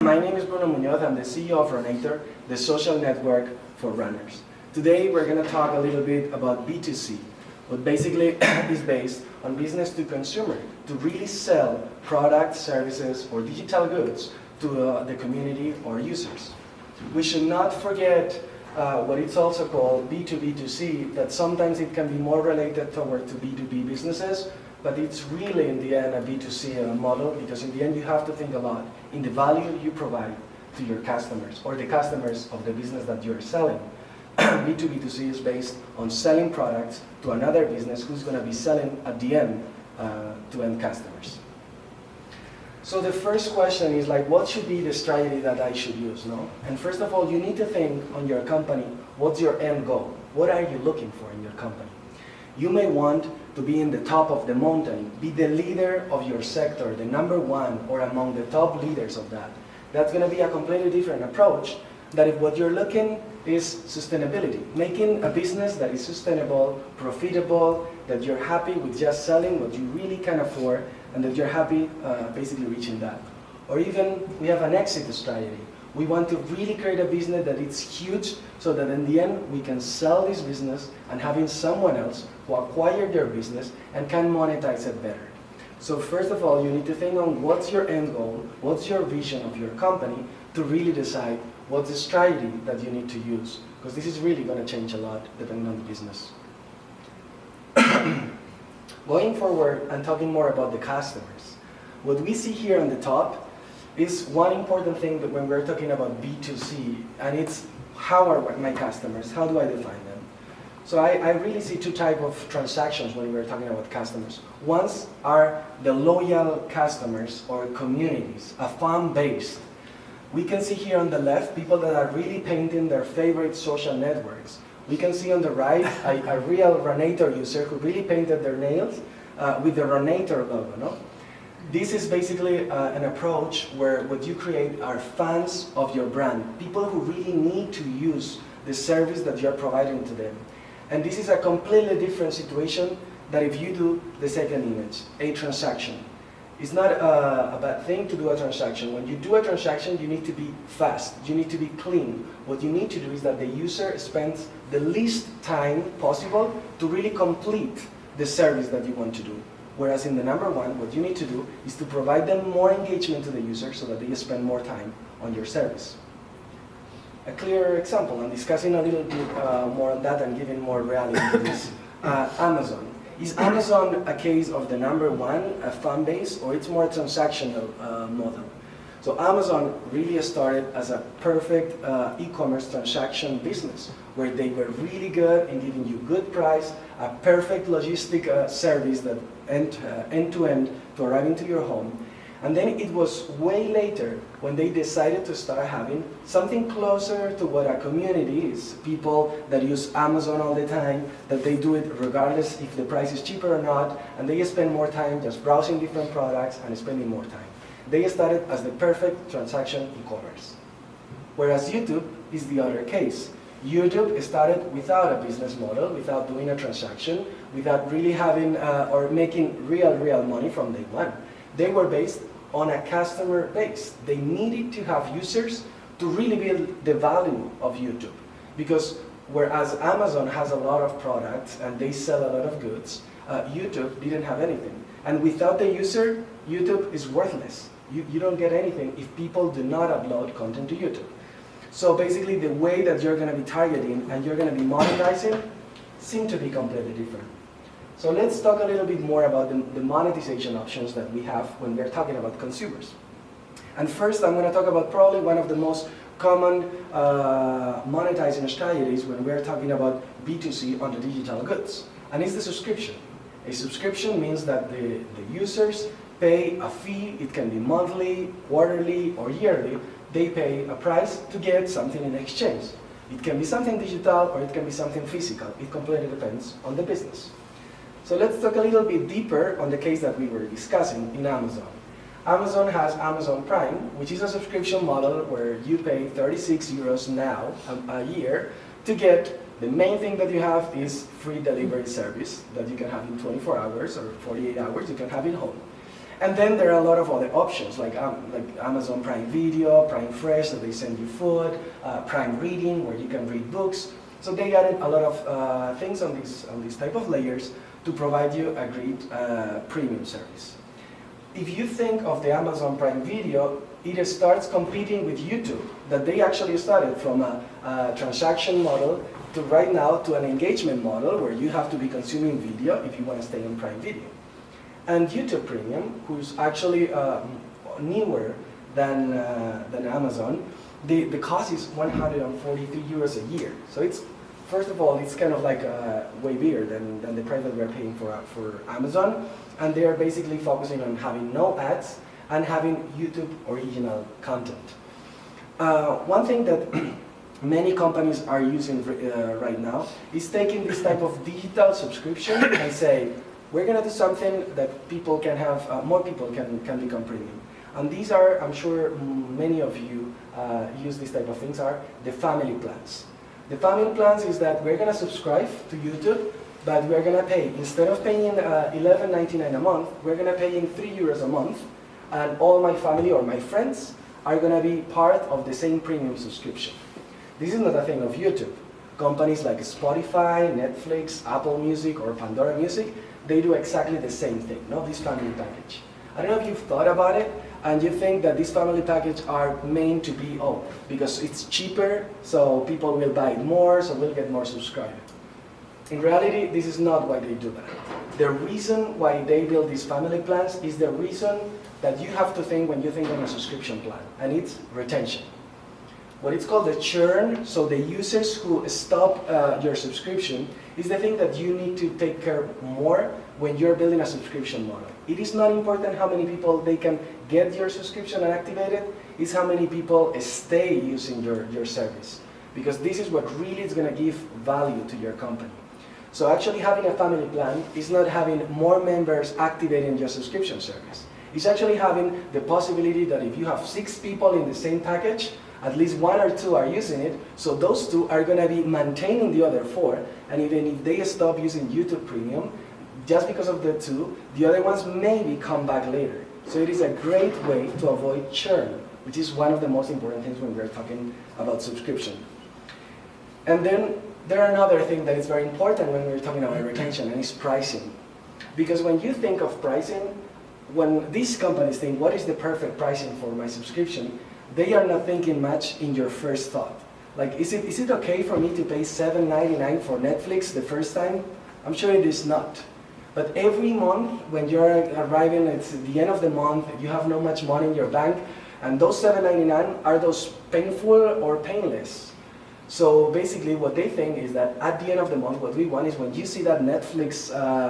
My name is Bruno Muñoz. I'm the CEO of Runator, the social network for runners. Today we're going to talk a little bit about B2C, what basically is based on business to consumer, to really sell products, services, or digital goods to the community or users. We should not forget what it's also called B2B2C, that sometimes it can be more related toward to B2B businesses, but it's really in the end a B2C model, because in the end you have to think a lot in the value you provide to your customers or the customers of the business that you're selling. B2B2C is based on selling products to another business who's going to be selling at the end to end customers. So the first question is like, what should be the strategy that I should use, no? And first of all, you need to think on your company, what's your end goal? What are you looking for in your company? You may want to be in the top of the mountain, be the leader of your sector, the number one or among the top leaders of that. That's going to be a completely different approach than if what you're looking is sustainability, making a business that is sustainable, profitable, that you're happy with just selling what you really can afford, and that you're happy basically reaching that. Or even we have an exit strategy. We want to really create a business that is huge so that in the end we can sell this business and having someone else who acquired their business and can monetize it better. So first of all, you need to think on what's your end goal, what's your vision of your company, to really decide what's the strategy that you need to use, because this is really going to change a lot depending on the business. Going forward and talking more about the customers, what we see here on the top is one important thing that when we're talking about B2C, and it's how are my customers, how do I define them? So I really see two types of transactions when we're talking about customers. Ones are the loyal customers or communities, a fan base. We can see here on the left people that are really painting their favorite social networks. We can see on the right a real Runator user who really painted their nails with the Runator logo. No? This is basically an approach where what you create are fans of your brand, people who really need to use the service that you're providing to them. And this is a completely different situation than if you do the second image, a transaction. It's not a bad thing to do a transaction. When you do a transaction, you need to be fast, you need to be clean. What you need to do is that the user spends the least time possible to really complete the service that you want to do. Whereas in the number one, what you need to do is to provide them more engagement to the user so that they spend more time on your service. A clear example, I'm discussing a little bit more on that and giving more reality to this. Amazon. Is Amazon a case of the number one, a fan base, or it's more a transactional model? So Amazon really started as a perfect e-commerce transaction business, where they were really good in giving you good price, a perfect logistic service that end-to-end to arriving to your home. And then it was way later when they decided to start having something closer to what a community is. People that use Amazon all the time, that they do it regardless if the price is cheaper or not, and they spend more time just browsing different products and spending more time. They started as the perfect transaction e-commerce. Whereas YouTube is the other case. YouTube started without a business model, without doing a transaction, without really having or making real money from day one. They were based on a customer base. They needed to have users to really build the value of YouTube. Because whereas Amazon has a lot of products and they sell a lot of goods, YouTube didn't have anything. And without the user, YouTube is worthless. You don't get anything if people do not upload content to YouTube. So basically the way that you're going to be targeting and you're going to be monetizing seem to be completely different. So let's talk a little bit more about the monetization options that we have when we're talking about consumers. And first I'm going to talk about probably one of the most common monetizing strategies when we're talking about B2C on the digital goods. And it's the subscription. A subscription means that the users pay a fee. It can be monthly, quarterly, or yearly. They pay a price to get something in exchange. It can be something digital or it can be something physical. It completely depends on the business. So let's talk a little bit deeper on the case that we were discussing in Amazon. Amazon has Amazon Prime, which is a subscription model where you pay 36 euros now a year to get the main thing that you have is free delivery service that you can have in 24 hours or 48 hours, you can have it home. And then there are a lot of other options, like Amazon Prime Video, Prime Fresh, that they send you food, Prime Reading, where you can read books. So they added a lot of things on these type of layers to provide you a great premium service. If you think of the Amazon Prime Video, it starts competing with YouTube, that they actually started from a transaction model to right now to an engagement model where you have to be consuming video if you want to stay on Prime Video. And YouTube Premium, who's actually newer than Amazon, the cost is 143 euros a year. So it's, first of all, it's kind of like way bigger than the price that we're paying for Amazon. And they are basically focusing on having no ads and having YouTube original content. One thing that many companies are using right now is taking this type of digital subscription and say, we're going to do something that people can have, more people can become premium. And these are, I'm sure many of you use these type of things, are the family plans. The family plans is that we're going to subscribe to YouTube, but we're going to pay, instead of paying $11.99 a month, we're going to pay in 3 euros a month, and all my family or my friends are going to be part of the same premium subscription. This is not a thing of YouTube. Companies like Spotify, Netflix, Apple Music, or Pandora Music, they do exactly the same thing, no? This family package. I don't know if you've thought about it, and you think that this family package are meant to be, because it's cheaper, so people will buy it more, so we'll get more subscribers. In reality, this is not why they do that. The reason why they build these family plans is the reason that you have to think when you think on a subscription plan, and it's retention. What it's called the churn, so the users who stop your subscription, is the thing that you need to take care more when you're building a subscription model. It is not important how many people they can get your subscription and activate it, it's how many people stay using your service. Because this is what really is going to give value to your company. So actually having a family plan is not having more members activating your subscription service. It's actually having the possibility that if you have 6 people in the same package, at least 1 or 2 are using it, so those 2 are going to be maintaining the other 4, and even if they stop using YouTube Premium, just because of the 2, the other ones maybe come back later. So it is a great way to avoid churn, which is one of the most important things when we're talking about subscription. And then there are another thing that is very important when we're talking about retention, and it's pricing. Because when you think of pricing, when these companies think, what is the perfect pricing for my subscription, they are not thinking much in your first thought. Like, is it okay for me to pay $7.99 for Netflix the first time? I'm sure it is not. But every month, when you're arriving at the end of the month, you have not much money in your bank, and those $7.99, are those painful or painless? So basically what they think is that at the end of the month, what we want is when you see that Netflix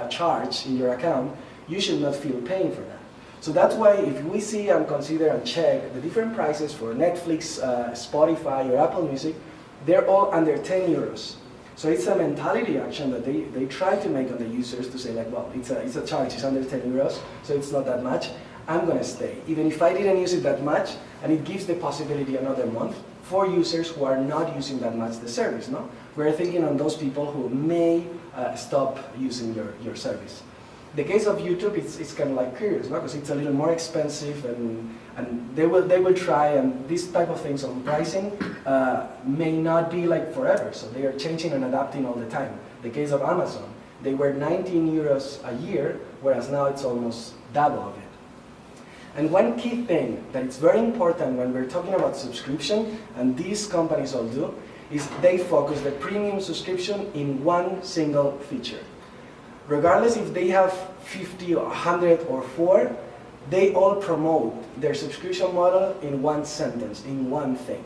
charge in your account, you should not feel pain for that. So that's why if we see and consider and check the different prices for Netflix, Spotify, or Apple Music, they're all under 10 euros. So it's a mentality action that they try to make on the users to say like, well, it's a charge, it's under 10 euros, so it's not that much, I'm going to stay. Even if I didn't use it that much, and it gives the possibility another month for users who are not using that much the service, no? We're thinking on those people who may stop using your service. The case of YouTube, it's kind of like curious, no? Because it's a little more expensive, and they will try, and this type of things on pricing may not be like forever, so they are changing and adapting all the time. The case of Amazon, they were 19 euros a year, whereas now it's almost double of it. And one key thing that is very important when we're talking about subscription, and these companies all do, is they focus the premium subscription in one single feature. Regardless if they have 50 or 100 or 4, they all promote their subscription model in one sentence, in one thing.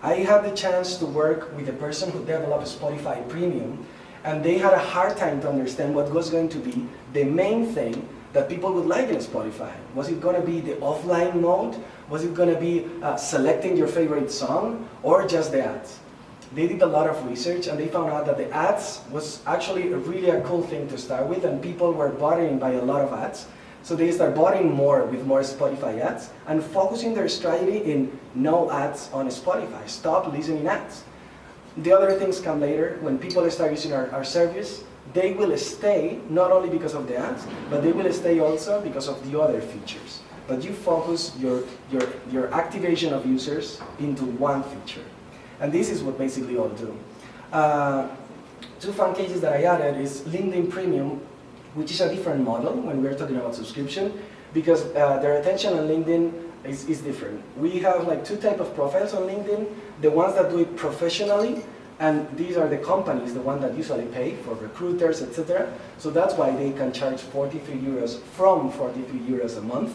I had the chance to work with a person who developed Spotify Premium, and they had a hard time to understand what was going to be the main thing that people would like in Spotify. Was it going to be the offline mode? Was it going to be selecting your favorite song, or just the ads? They did a lot of research, and they found out that the ads was actually really a cool thing to start with, and people were bothering by a lot of ads. So they start bothering more with more Spotify ads, and focusing their strategy in no ads on Spotify. Stop listening ads. The other things come later. When people start using our service, they will stay not only because of the ads, but they will stay also because of the other features. But you focus your activation of users into one feature. And this is what basically all do. Two fun cases that I added is LinkedIn Premium, which is a different model when we're talking about subscription, because the retention on LinkedIn is different. We have like two types of profiles on LinkedIn, the ones that do it professionally, and these are the companies, the ones that usually pay for recruiters, etc. So that's why they can charge 43 euros from 43 euros a month.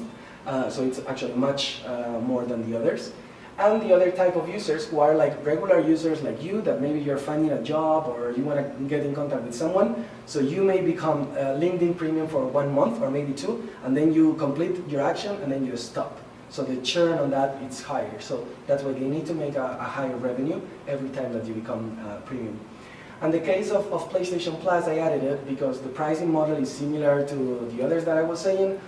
So it's actually much more than the others. And the other type of users who are like regular users like you, that maybe you're finding a job or you want to get in contact with someone. So you may become LinkedIn Premium for 1 month or maybe 2, and then you complete your action and then you stop. So the churn on that is higher. So that's why they need to make a higher revenue every time that you become premium. And the case of PlayStation Plus, I added it because the pricing model is similar to the others that I was saying.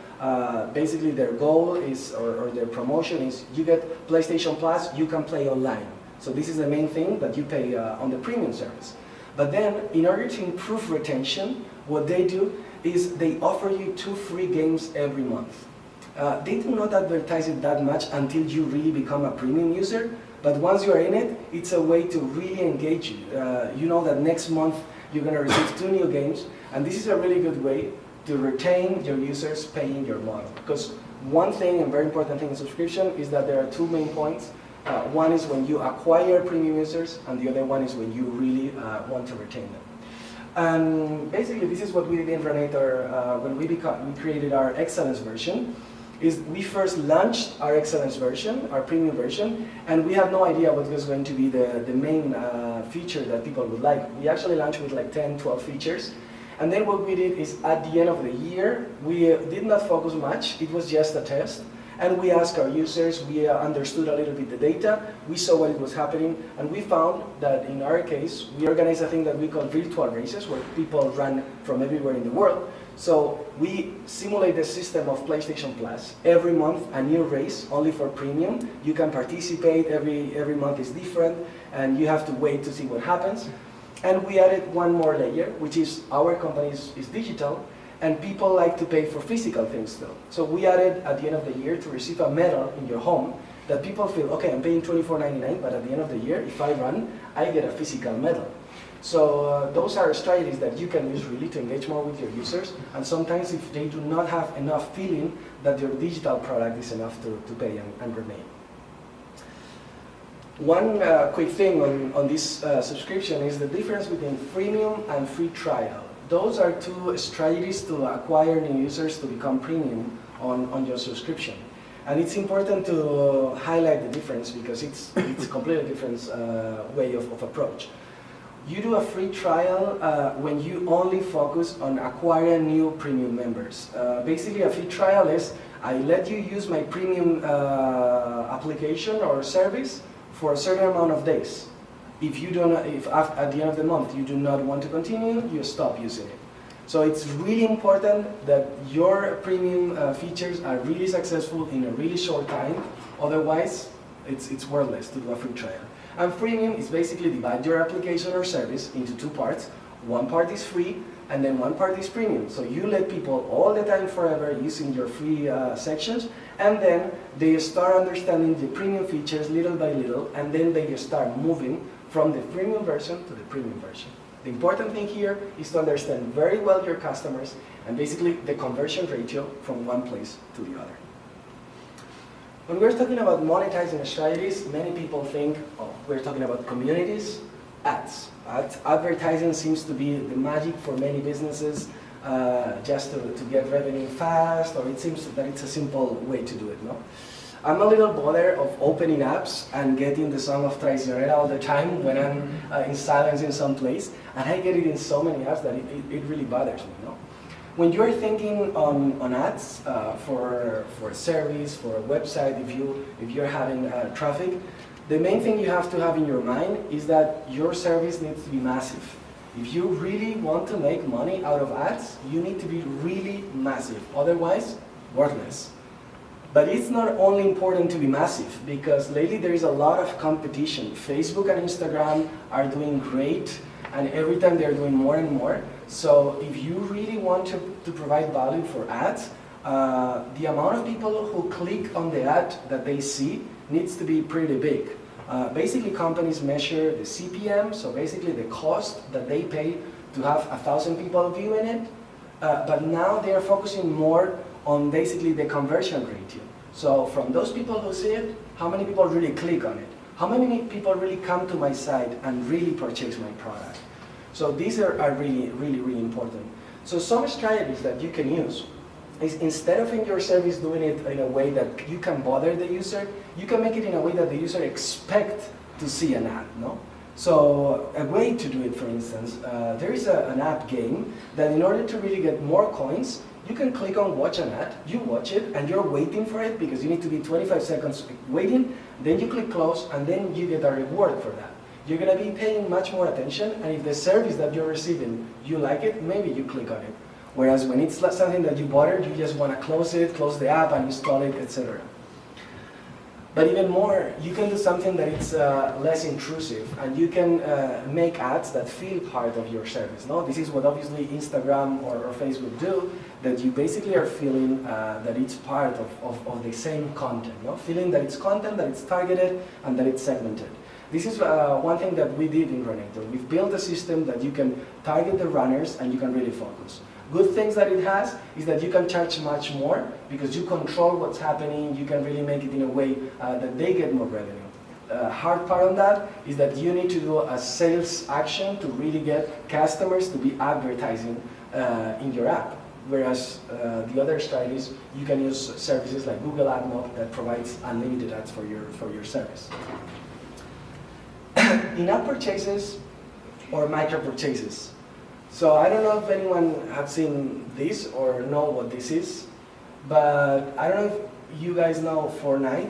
Basically their goal is, or their promotion is, you get PlayStation Plus, you can play online. So this is the main thing that you pay on the premium service. But then, in order to improve retention, what they do is they offer you 2 free games every month. They do not advertise it that much until you really become a premium user, but once you are in it, it's a way to really engage you. You know that next month you're going to receive 2 new games, and this is a really good way to retain your users paying your model. Because one thing, and very important thing in subscription, is that there are 2 main points. One is when you acquire premium users, and the other one is when you really want to retain them. And basically, this is what we did in Renator when we created our Excellence version. Is we first launched our Excellence version, our premium version, and we had no idea what was going to be the main feature that people would like. We actually launched with like 10, 12 features. And then what we did is at the end of the year, we did not focus much, it was just a test. And we asked our users, we understood a little bit the data, we saw what was happening, and we found that in our case, we organized a thing that we call virtual races, where people run from everywhere in the world. So we simulate the system of PlayStation Plus. Every month, a new race, only for premium. You can participate, every month is different, and you have to wait to see what happens. And we added one more layer, which is our company is digital, and people like to pay for physical things still. So we added at the end of the year to receive a medal in your home that people feel, okay, I'm paying $24.99, but at the end of the year, if I run, I get a physical medal. So those are strategies that you can use really to engage more with your users, and sometimes if they do not have enough feeling that your digital product is enough to pay and remain. One quick thing on this subscription is the difference between freemium and free trial. Those are 2 strategies to acquire new users to become premium on your subscription. And it's important to highlight the difference because it's a completely different way of approach. You do a free trial when you only focus on acquiring new premium members. Basically, a free trial is, I let you use my premium application or service for a certain amount of days. If at the end of the month you do not want to continue, you stop using it. So it's really important that your premium features are really successful in a really short time. Otherwise, it's worthless to do a free trial. And freemium is basically divide your application or service into 2 parts. One part is free, and then one part is premium. So you let people all the time forever using your free sections, and then they start understanding the premium features little by little, and then they start moving from the premium version to the premium version. The important thing here is to understand very well your customers and basically the conversion ratio from one place to the other. When we're talking about monetizing strategies, many people think, oh, we're talking about communities, ads. Advertising seems to be the magic for many businesses just to get revenue fast, or it seems that it's a simple way to do it, no? I'm a little bothered of opening apps and getting the song of Traicionera all the time when I'm in silence in some place, and I get it in so many apps that it really bothers me, no? When you're thinking on ads for a service, for a website, if you're having traffic, the main thing you have to have in your mind is that your service needs to be massive. If you really want to make money out of ads, you need to be really massive. Otherwise, worthless. But it's not only important to be massive, because lately there is a lot of competition. Facebook and Instagram are doing great, and every time they're doing more and more. So if you really want to provide value for ads, the amount of people who click on the ad that they see needs to be pretty big. Basically, companies measure the CPM, so basically the cost that they pay to have 1,000 people viewing it, but now they are focusing more on basically the conversion ratio. So from those people who see it, how many people really click on it? How many people really come to my site and really purchase my product? So these are really, really, really important. So some strategies that you can use is, instead of in your service doing it in a way that you can bother the user, you can make it in a way that the user expect to see an ad, no? So a way to do it, for instance, there is an app game that in order to really get more coins, you can click on watch an ad, you watch it, and you're waiting for it because you need to be 25 seconds waiting, then you click close, and then you get a reward for that. You're going to be paying much more attention, and if the service that you're receiving, you like it, maybe you click on it. Whereas when it's something that you bothered, you just want to close it, close the app, and install it, etc. But even more, you can do something that is less intrusive, and you can make ads that feel part of your service. No? This is what obviously Instagram or Facebook do, that you basically are feeling that it's part of the same content, no? Feeling that it's content, that it's targeted, and that it's segmented. This is one thing that we did in Runector. We've built a system that you can target the runners and you can really focus. Good things that it has is that you can charge much more because you control what's happening, you can really make it in a way that they get more revenue. Hard part on that is that you need to do a sales action to really get customers to be advertising in your app. Whereas the other strategies, you can use services like Google AdMob that provides unlimited ads for your service. In-app purchases or micro purchases. So I don't know if anyone have seen this or know what this is, but I don't know if you guys know Fortnite,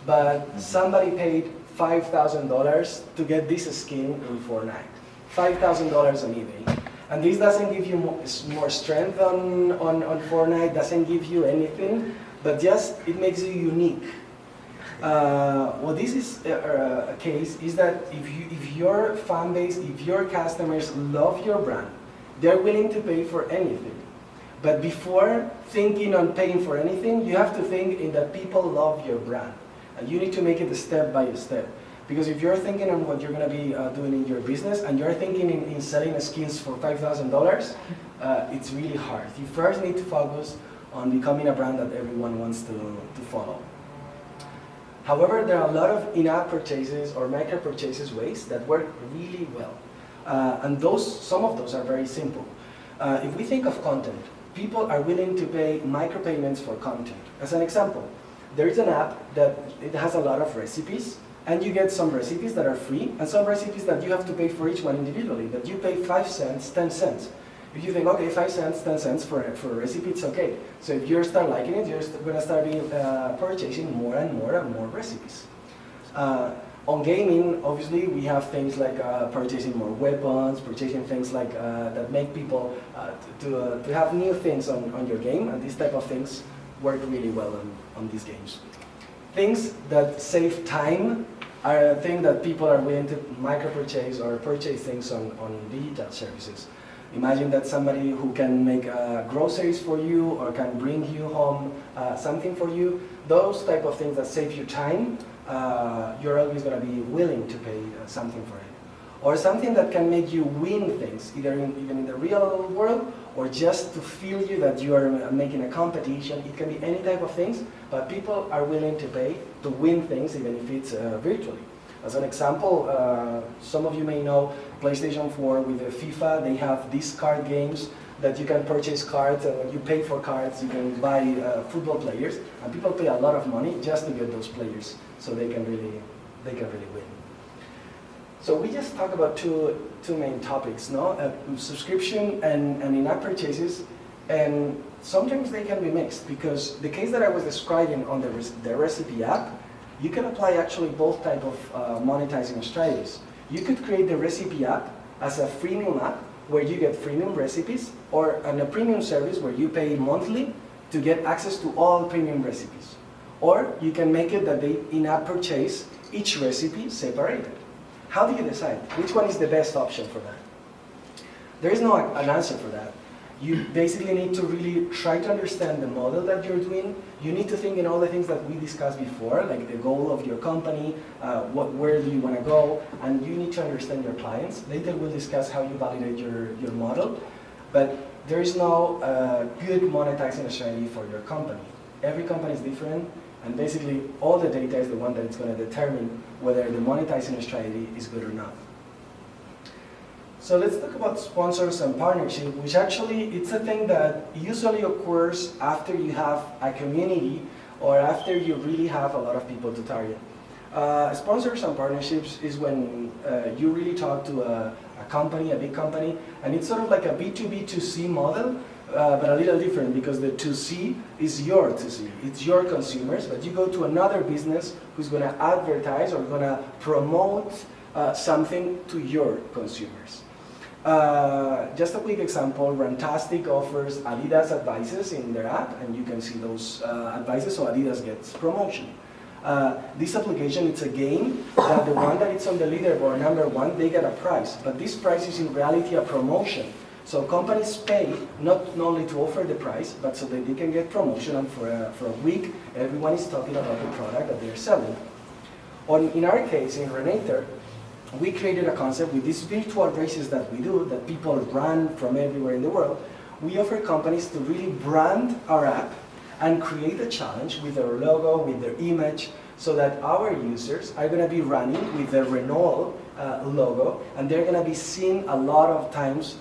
but somebody paid $5,000 to get this skin in Fortnite. $5,000 on eBay. And this doesn't give you more strength on Fortnite, doesn't give you anything, but just it makes you unique. Well, this is a case is that if your fan base, if your customers love your brand, they're willing to pay for anything. But before thinking on paying for anything, you have to think in that people love your brand. And you need to make it step by step. Because if you're thinking on what you're going to be doing in your business, and you're thinking in selling skins for $5,000, it's really hard. You first need to focus on becoming a brand that everyone wants to follow. However, there are a lot of in-app purchases or micro purchases ways that work really well. And some of those are very simple. If we think of content, people are willing to pay micropayments for content. As an example, there is an app that it has a lot of recipes, and you get some recipes that are free, and some recipes that you have to pay for each one individually, that you pay 5 cents, 10 cents. If you think, okay, 5 cents, 10 cents for a recipe, it's okay. So if you start liking it, you're going to start purchasing more and more and more recipes. On gaming, obviously, we have things like purchasing more weapons, purchasing things like that make people to have new things on your game, and these type of things work really well on these games. Things that save time are a thing that people are willing to micro-purchase or purchase things on digital services. Imagine that somebody who can make groceries for you or can bring you home something for you. Those type of things that save you time, you're always going to be willing to pay something for it. Or something that can make you win things, even in the real world, or just to feel you that you are making a competition. It can be any type of things, but people are willing to pay to win things, even if it's virtually. As an example, some of you may know PlayStation 4 with the FIFA. They have these card games that you can purchase cards, and when you pay for cards, you can buy football players, and people pay a lot of money just to get those players, so they can really win. So we just talked about two main topics, no? Subscription and in-app purchases, and sometimes they can be mixed, because the case that I was describing on the recipe app, you can apply actually both type of monetizing strategies. You could create the recipe app as a freemium app where you get freemium recipes, or a premium service where you pay monthly to get access to all premium recipes. Or you can make it that they in-app purchase each recipe separated. How do you decide? Which one is the best option for that? There is no an answer for that. You basically need to really try to understand the model that you're doing. You need to think in all the things that we discussed before, like the goal of your company, where do you want to go, and you need to understand your clients. Later we'll discuss how you validate your model, but there is no good monetizing strategy for your company. Every company is different, and basically all the data is the one that is going to determine whether the monetizing strategy is good or not. So let's talk about sponsors and partnership, which actually it's a thing that usually occurs after you have a community or after you really have a lot of people to target. Sponsors and partnerships is when you really talk to a company, a big company, and it's sort of like a B2B2C model, but a little different because the 2C is your 2C, it's your consumers, but you go to another business who's going to advertise or going to promote something to your consumers. Just a quick example, Rantastic offers Adidas advices in their app, and you can see those advices, so Adidas gets promotion. This application, it's a game that the one that is on the leaderboard, number one, they get a prize, but this prize is in reality a promotion. So companies pay not only to offer the prize, but so that they can get promotion, and for a week, everyone is talking about the product that they're selling. In our case, in Renator, we created a concept with these virtual races that we do, that people run from everywhere in the world. We offer companies to really brand our app and create a challenge with their logo, with their image, so that our users are going to be running with their Renault logo, and they're going to be seeing a lot of times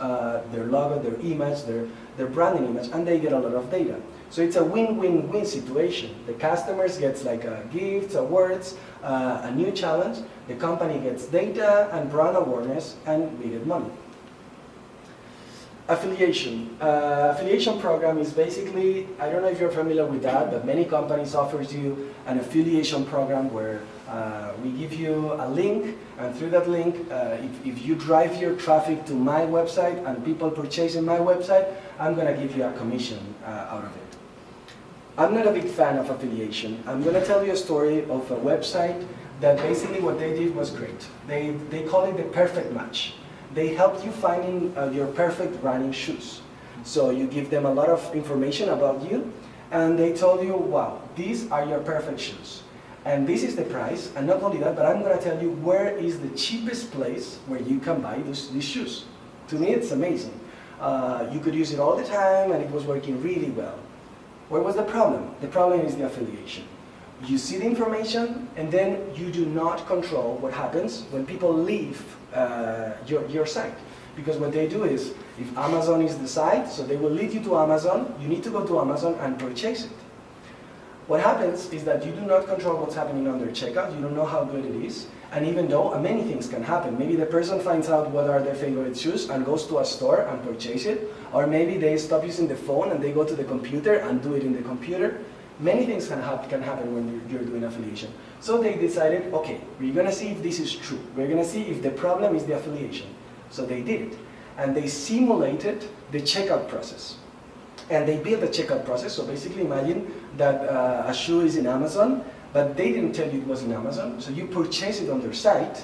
their logo, their image, their branding image, and they get a lot of data. So it's a win-win-win situation. The customers gets like gifts, awards, a new challenge. The company gets data and brand awareness, and we get money. Affiliation. Affiliation program is basically, I don't know if you're familiar with that, but many companies offers you an affiliation program where we give you a link, and through that link, if you drive your traffic to my website and people purchase in my website, I'm going to give you a commission out of it. I'm not a big fan of affiliation. I'm going to tell you a story of a website that basically what they did was great. They call it the perfect match. They helped you finding your perfect running shoes. So you give them a lot of information about you, and they told you, wow, these are your perfect shoes. And this is the price, and not only that, but I'm going to tell you where is the cheapest place where you can buy these shoes. To me, it's amazing. You could use it all the time, and it was working really well. Where was the problem? The problem is the affiliation. You see the information, and then you do not control what happens when people leave your site. Because what they do is, if Amazon is the site, so they will lead you to Amazon, you need to go to Amazon and purchase it. What happens is that you do not control what's happening on their checkout, you don't know how good it is, and even though many things can happen. Maybe the person finds out what are their favorite shoes and goes to a store and purchase it, or maybe they stop using the phone and they go to the computer and do it in the computer. Many things can happen when you're doing affiliation. So they decided, okay, we're going to see if this is true. We're going to see if the problem is the affiliation. So they did it. And they simulated the checkout process. And they built the checkout process. So basically imagine that a shoe is in Amazon, but they didn't tell you it was in Amazon. So you purchase it on their site,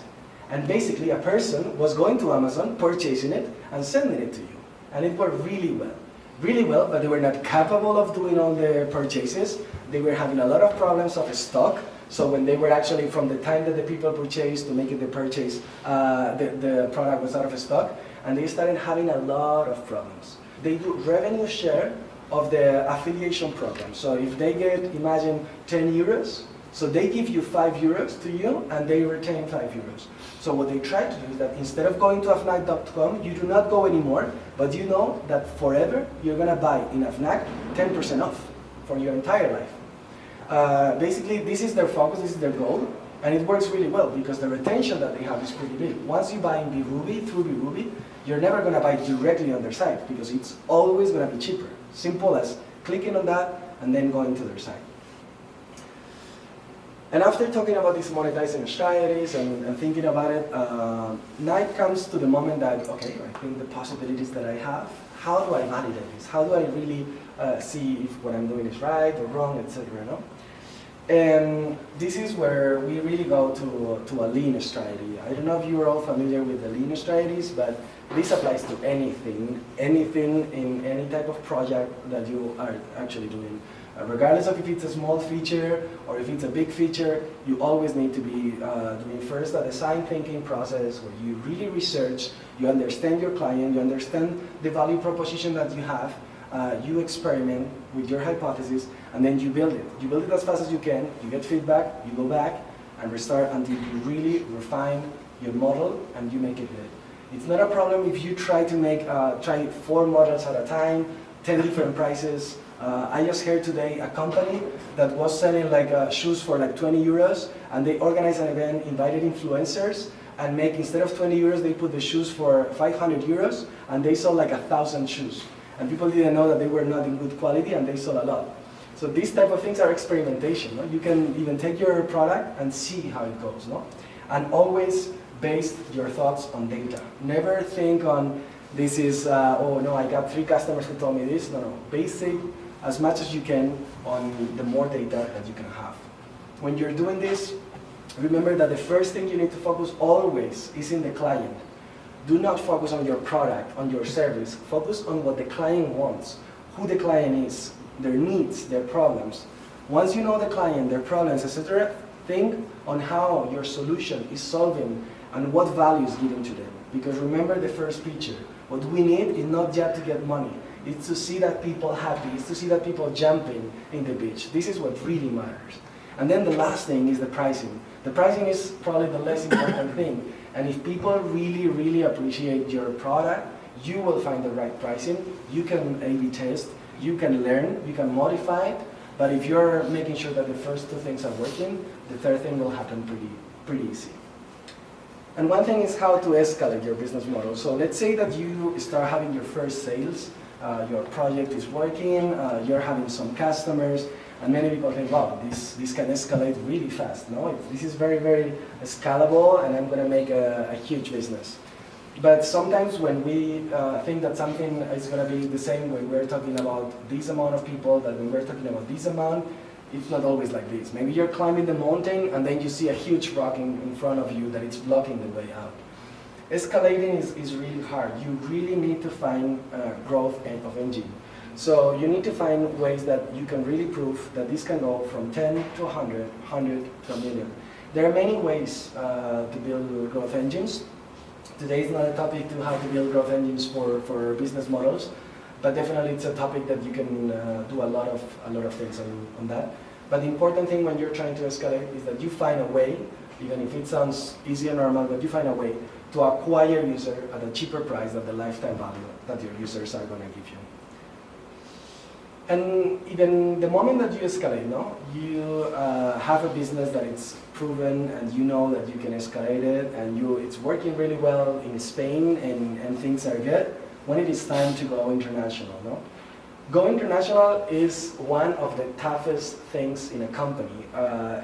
and basically a person was going to Amazon, purchasing it, and sending it to you. And it worked really well. Really well, but they were not capable of doing all the purchases. They were having a lot of problems of stock. So when they were actually, from the time that the people purchased to make it the purchase, the product was out of stock, and they started having a lot of problems. They do revenue share of the affiliation program. So if they get, imagine, 10 euros, so they give you 5 euros to you, and they retain 5 euros. So what they try to do is that instead of going to afnac.com, you do not go anymore, but you know that forever you're going to buy in Afnac 10% off for your entire life. Basically, this is their focus, this is their goal, and it works really well because the retention that they have is pretty big. Once you buy in Birubi, through Birubi, you're never going to buy directly on their site because it's always going to be cheaper. Simple as clicking on that and then going to their site. And after talking about these monetizing strategies and thinking about it, now it comes to the moment that, okay, I think the possibilities that I have, how do I validate this? How do I really see if what I'm doing is right or wrong, etc. No? And this is where we really go to a lean strategy. I don't know if you are all familiar with the lean strategies, but this applies to anything in any type of project that you are actually doing. Regardless of if it's a small feature or if it's a big feature, you always need to be doing first a design thinking process where you really research, you understand your client, you understand the value proposition that you have, you experiment with your hypothesis, and then you build it. You build it as fast as you can, you get feedback, you go back and restart until you really refine your model and you make it good. It's not a problem if you try to make, try 4 models at a time, 10 different prices. I just heard today a company that was selling like shoes for like 20 euros, and they organized an event, invited influencers, and make, instead of 20 euros, they put the shoes for 500 euros, and they sold like 1,000 shoes. And people didn't know that they were not in good quality, and they sold a lot. So these type of things are experimentation. No? You can even take your product and see how it goes. No? And always base your thoughts on data. Never think on, this is, oh no, I got 3 customers who told me this. No, no. Base it as much as you can on the more data that you can have. When you're doing this, remember that the first thing you need to focus always is in the client. Do not focus on your product, on your service. Focus on what the client wants, who the client is, their needs, their problems. Once you know the client, their problems, etc., think on how your solution is solving and what value is given to them. Because remember the first picture. What we need is not just to get money. It's to see that people happy. It's to see that people jumping in the beach. This is what really matters. And then the last thing is the pricing. The pricing is probably the less important thing. And if people really, really appreciate your product, you will find the right pricing. You can A/B test. You can learn. You can modify it. But if you're making sure that the first 2 things are working, the third thing will happen pretty easy. And one thing is how to escalate your business model. So let's say that you start having your first sales. Your project is working, you're having some customers, and many people think, wow, this can escalate really fast. No, this is very, very scalable, and I'm going to make a huge business. But sometimes when we think that something is going to be the same when we're talking about this amount of people, that when we're talking about this amount, it's not always like this. Maybe you're climbing the mountain, and then you see a huge rock in front of you that it's blocking the way out. Escalating is really hard. You really need to find growth of engine. So you need to find ways that you can really prove that this can go from 10 to 100, 100 to a million. There are many ways to build growth engines. Today is not a topic to how to build growth engines for business models, but definitely it's a topic that you can do a lot of things on that. But the important thing when you're trying to escalate is that you find a way, even if it sounds easy and normal, but you find a way to acquire user at a cheaper price than the lifetime value that your users are going to give you. And even the moment that you escalate, no, you have a business that it's proven and you know that you can escalate it and it's working really well in Spain and things are good, when it is time to go international, no? Go international is one of the toughest things in a company.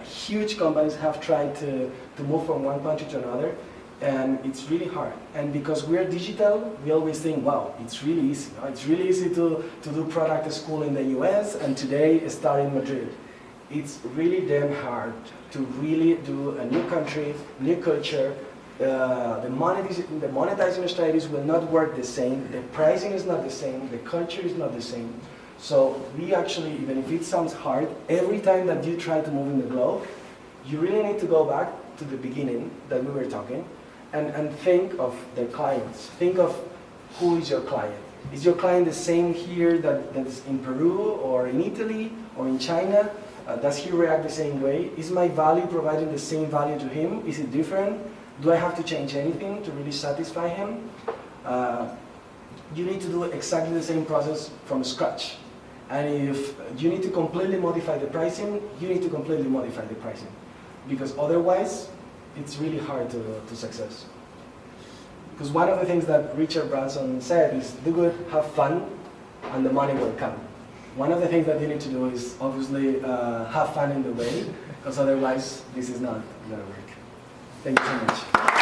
Huge companies have tried to move from one country to another, and it's really hard. And because we're digital, we always think, wow, it's really easy. No? It's really easy to do product school in the US and today start in Madrid. It's really damn hard to really do a new country, new culture. The monetizing strategies will not work the same. The pricing is not the same. The culture is not the same. So we actually, even if it sounds hard, every time that you try to move in the globe, you really need to go back to the beginning that we were talking and think of the clients. Think of who is your client. Is your client the same here that is in Peru or in Italy or in China? Does he react the same way? Is my value providing the same value to him? Is it different? Do I have to change anything to really satisfy him? You need to do exactly the same process from scratch. And if you need to completely modify the pricing, you need to completely modify the pricing. Because otherwise, it's really hard to success. Because one of the things that Richard Branson said is, do good, have fun, and the money will come. One of the things that you need to do is obviously have fun in the way, because otherwise this is not going to work. Thank you so much.